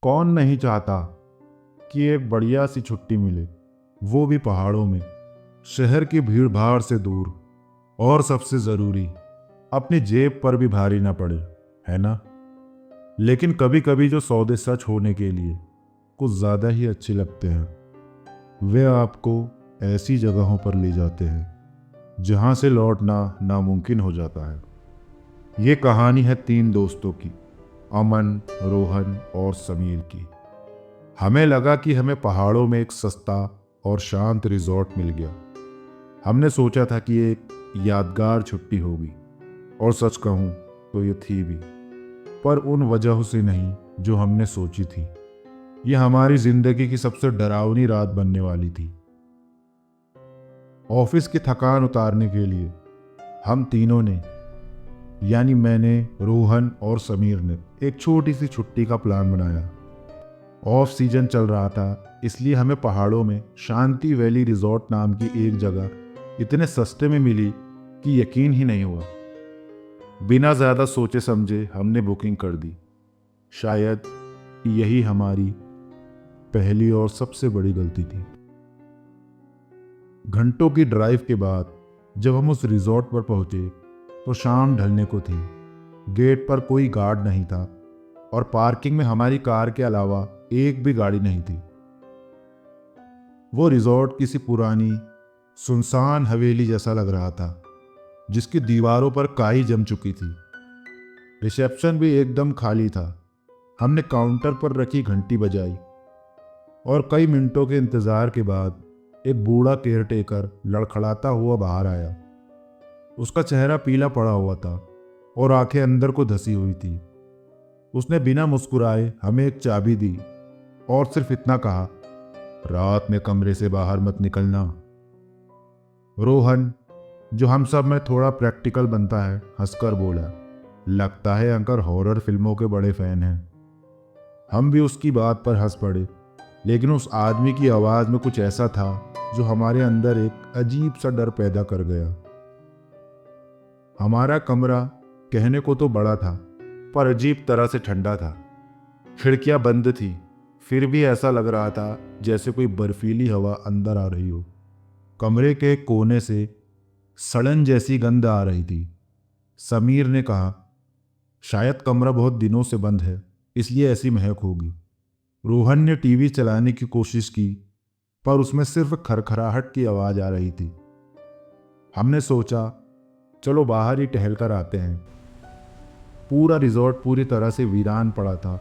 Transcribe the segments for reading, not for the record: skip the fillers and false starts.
कौन नहीं चाहता कि एक बढ़िया सी छुट्टी मिले, वो भी पहाड़ों में, शहर की भीड़ भाड़ से दूर, और सबसे ज़रूरी अपनी जेब पर भी भारी ना पड़े, है ना। लेकिन कभी कभी जो सौदे सच होने के लिए कुछ ज़्यादा ही अच्छे लगते हैं, वे आपको ऐसी जगहों पर ले जाते हैं जहाँ से लौटना नामुमकिन हो जाता है। ये कहानी है तीन दोस्तों की, अमन, रोहन और समीर की। हमें लगा कि हमें पहाड़ों में एक सस्ता और शांत रिजॉर्ट मिल गया। हमने सोचा था कि एक यादगार छुट्टी होगी, और सच कहूँ तो ये थी भी, पर उन वजहों से नहीं जो हमने सोची थी। ये हमारी जिंदगी की सबसे डरावनी रात बनने वाली थी। ऑफिस की थकान उतारने के लिए हम तीनों ने, यानी मैंने, रोहन और समीर ने, एक छोटी सी छुट्टी का प्लान बनाया। ऑफ सीजन चल रहा था, इसलिए हमें पहाड़ों में शांति वैली रिजॉर्ट नाम की एक जगह इतने सस्ते में मिली कि यकीन ही नहीं हुआ। बिना ज़्यादा सोचे समझे हमने बुकिंग कर दी। शायद यही हमारी पहली और सबसे बड़ी गलती थी। घंटों की ड्राइव के बाद जब हम उस रिजॉर्ट पर पहुंचे तो शाम ढलने को थी। गेट पर कोई गार्ड नहीं था और पार्किंग में हमारी कार के अलावा एक भी गाड़ी नहीं थी। वो रिजॉर्ट किसी पुरानी सुनसान हवेली जैसा लग रहा था, जिसकी दीवारों पर काई जम चुकी थी। रिसेप्शन भी एकदम खाली था। हमने काउंटर पर रखी घंटी बजाई और कई मिनटों के इंतजार के बाद एक बूढ़ा केयरटेकर लड़खड़ाता हुआ बाहर आया। उसका चेहरा पीला पड़ा हुआ था और आंखें अंदर को धसी हुई थी। उसने बिना मुस्कुराए हमें एक चाबी दी और सिर्फ इतना कहा, रात में कमरे से बाहर मत निकलना। रोहन, जो हम सब में थोड़ा प्रैक्टिकल बनता है, हंसकर बोला, लगता है अंकल हॉरर फिल्मों के बड़े फैन हैं। हम भी उसकी बात पर हंस पड़े, लेकिन उस आदमी की आवाज में कुछ ऐसा था जो हमारे अंदर एक अजीब सा डर पैदा कर गया। हमारा कमरा कहने को तो बड़ा था, पर अजीब तरह से ठंडा था। खिड़कियां बंद थी, फिर भी ऐसा लग रहा था जैसे कोई बर्फीली हवा अंदर आ रही हो। कमरे के कोने से सड़न जैसी गंध आ रही थी। समीर ने कहा, शायद कमरा बहुत दिनों से बंद है, इसलिए ऐसी महक होगी। रोहन ने टीवी चलाने की कोशिश की, पर उसमें सिर्फ खरखराहट की आवाज आ रही थी। हमने सोचा, चलो बाहर ही टहल कर आते हैं। पूरा रिजॉर्ट पूरी तरह से वीरान पड़ा था।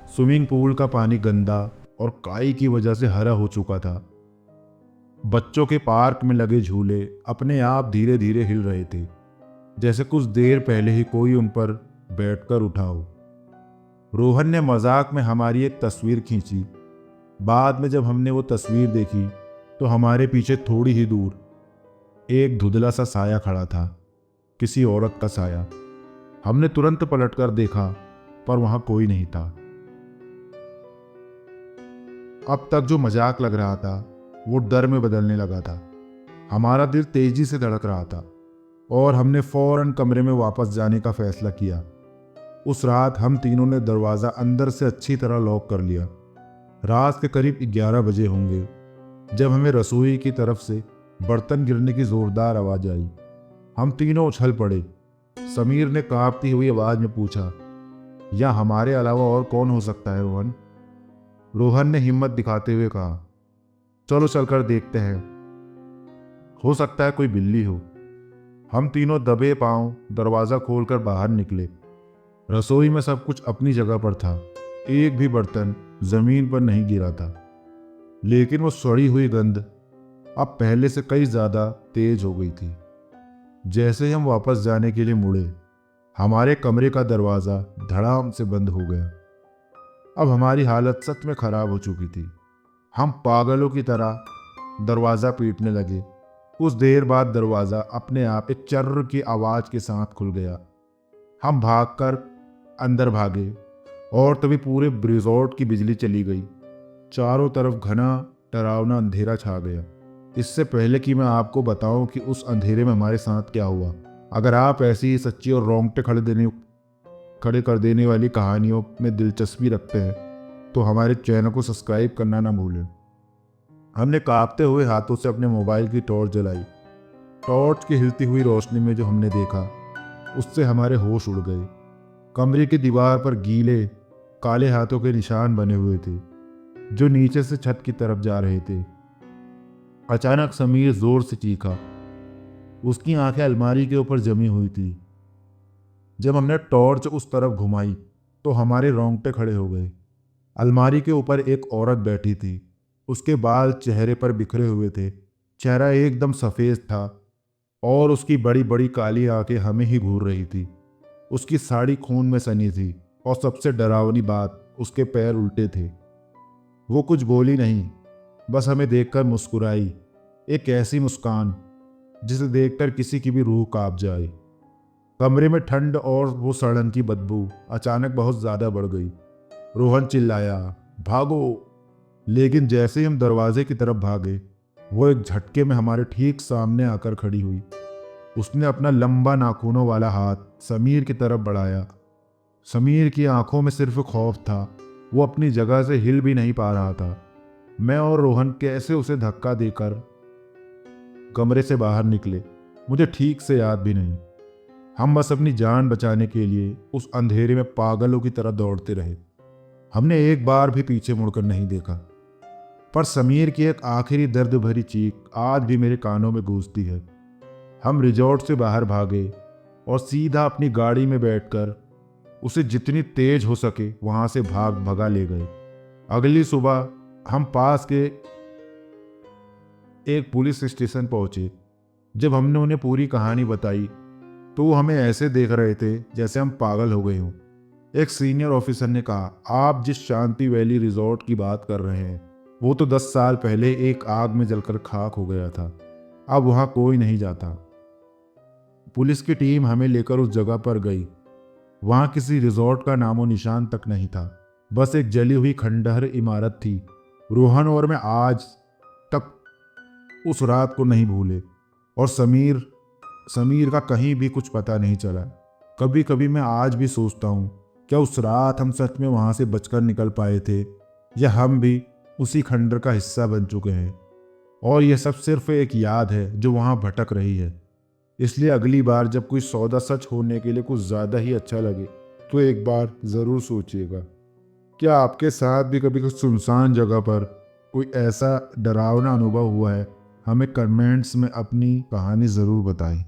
स्विमिंग पूल का पानी गंदा और काई की वजह से हरा हो चुका था। बच्चों के पार्क में लगे झूले अपने आप धीरे धीरे हिल रहे थे, जैसे कुछ देर पहले ही कोई उन पर बैठकर उठा हो। रोहन ने मजाक में हमारी एक तस्वीर खींची। बाद में जब हमने वो तस्वीर देखी तो हमारे पीछे थोड़ी ही दूर एक धुंधला सा साया खड़ा था, किसी औरत का साया। हमने तुरंत पलटकर देखा, पर वहां कोई नहीं था। अब तक जो मजाक लग रहा था वो डर में बदलने लगा था। हमारा दिल तेजी से धड़क रहा था और हमने फौरन कमरे में वापस जाने का फैसला किया। उस रात हम तीनों ने दरवाज़ा अंदर से अच्छी तरह लॉक कर लिया। रात के करीब 11 बजे होंगे जब हमें रसोई की तरफ से बर्तन गिरने की जोरदार आवाज आई। हम तीनों उछल पड़े। समीर ने कांपती हुई आवाज में पूछा, या हमारे अलावा और कौन हो सकता है रोहन? रोहन ने हिम्मत दिखाते हुए कहा, चलो चलकर देखते हैं, हो सकता है कोई बिल्ली हो। हम तीनों दबे पांव दरवाजा खोलकर बाहर निकले। रसोई में सब कुछ अपनी जगह पर था। एक भी बर्तन जमीन पर नहीं गिरा था, लेकिन वो सड़ी हुई गंध अब पहले से कई ज्यादा तेज हो गई थी। जैसे ही हम वापस जाने के लिए मुड़े, हमारे कमरे का दरवाजा धड़ाम से बंद हो गया। अब हमारी हालत सच में खराब हो चुकी थी। हम पागलों की तरह दरवाजा पीटने लगे। कुछ देर बाद दरवाजा अपने आप एक चर्र की आवाज के साथ खुल गया। हम भागकर अंदर भागे और तभी पूरे रिजॉर्ट की बिजली चली गई। चारों तरफ घना डरावना अंधेरा छा गया। इससे पहले कि मैं आपको बताऊं कि उस अंधेरे में हमारे साथ क्या हुआ, अगर आप ऐसी ही सच्ची और रोंगटे खड़े कर देने वाली कहानियों में दिलचस्पी रखते हैं तो हमारे चैनल को सब्सक्राइब करना ना भूलें। हमने कांपते हुए हाथों से अपने मोबाइल की टॉर्च जलाई। टॉर्च की हिलती हुई रोशनी में जो हमने देखा, उससे हमारे होश उड़ गए। कमरे की दीवार पर गीले काले हाथों के निशान बने हुए थे, जो नीचे से छत की तरफ जा रहे थे। अचानक समीर जोर से चीखा। उसकी आंखें अलमारी के ऊपर जमी हुई थी। जब हमने टॉर्च उस तरफ घुमाई तो हमारे रोंगटे खड़े हो गए। अलमारी के ऊपर एक औरत बैठी थी। उसके बाल चेहरे पर बिखरे हुए थे। चेहरा एकदम सफ़ेद था और उसकी बड़ी बड़ी काली आंखें हमें ही घूर रही थी। उसकी साड़ी खून में सनी थी और सबसे डरावनी बात, उसके पैर उल्टे थे। वो कुछ बोली नहीं, बस हमें देखकर मुस्कुराई। एक ऐसी मुस्कान जिसे देखकर किसी की भी रूह कांप जाए। कमरे में ठंड और वो सड़न की बदबू अचानक बहुत ज़्यादा बढ़ गई। रोहन चिल्लाया, भागो! लेकिन जैसे ही हम दरवाजे की तरफ भागे, वो एक झटके में हमारे ठीक सामने आकर खड़ी हुई। उसने अपना लंबा नाखूनों वाला हाथ समीर की तरफ बढ़ाया। समीर की आंखों में सिर्फ खौफ था। वो अपनी जगह से हिल भी नहीं पा रहा था। मैं और रोहन कैसे उसे धक्का देकर कमरे से बाहर निकले, मुझे ठीक से याद भी नहीं। हम बस अपनी जान बचाने के लिए उस अंधेरे में पागलों की तरह दौड़ते रहे। हमने एक बार भी पीछे मुड़कर नहीं देखा। पर समीर की एक आखिरी दर्द भरी चीख आज भी मेरे कानों में गूंजती है। हम रिजॉर्ट से बाहर भागे और सीधा अपनी गाड़ी में बैठकर उसे जितनी तेज हो सके वहां से भगा ले गए। अगली सुबह हम पास के एक पुलिस स्टेशन पहुंचे। जब हमने उन्हें पूरी कहानी बताई तो वो हमें ऐसे देख रहे थे जैसे हम पागल हो गए हों। एक सीनियर ऑफिसर ने कहा, आप जिस शांति वैली रिजॉर्ट की बात कर रहे हैं, वो तो 10 साल पहले एक आग में जलकर खाक हो गया था। अब वहां कोई नहीं जाता। पुलिस की टीम हमें लेकर उस जगह पर गई। वहां किसी रिजॉर्ट का नामो निशान तक नहीं था, बस एक जली हुई खंडहर इमारत थी। रोहन और मैं आज तक उस रात को नहीं भूले, और समीर का कहीं भी कुछ पता नहीं चला। कभी कभी मैं आज भी सोचता हूँ, क्या उस रात हम सच में वहां से बचकर निकल पाए थे, या हम भी उसी खंडर का हिस्सा बन चुके हैं और यह सब सिर्फ एक याद है जो वहां भटक रही है। इसलिए अगली बार जब कोई सौदा सच होने के लिए कुछ ज़्यादा ही अच्छा लगे तो एक बार ज़रूर सोचिएगा। क्या आपके साथ भी कभी कुछ सुनसान जगह पर कोई ऐसा डरावना अनुभव हुआ है? हमें कमेंट्स में अपनी कहानी ज़रूर बताएं।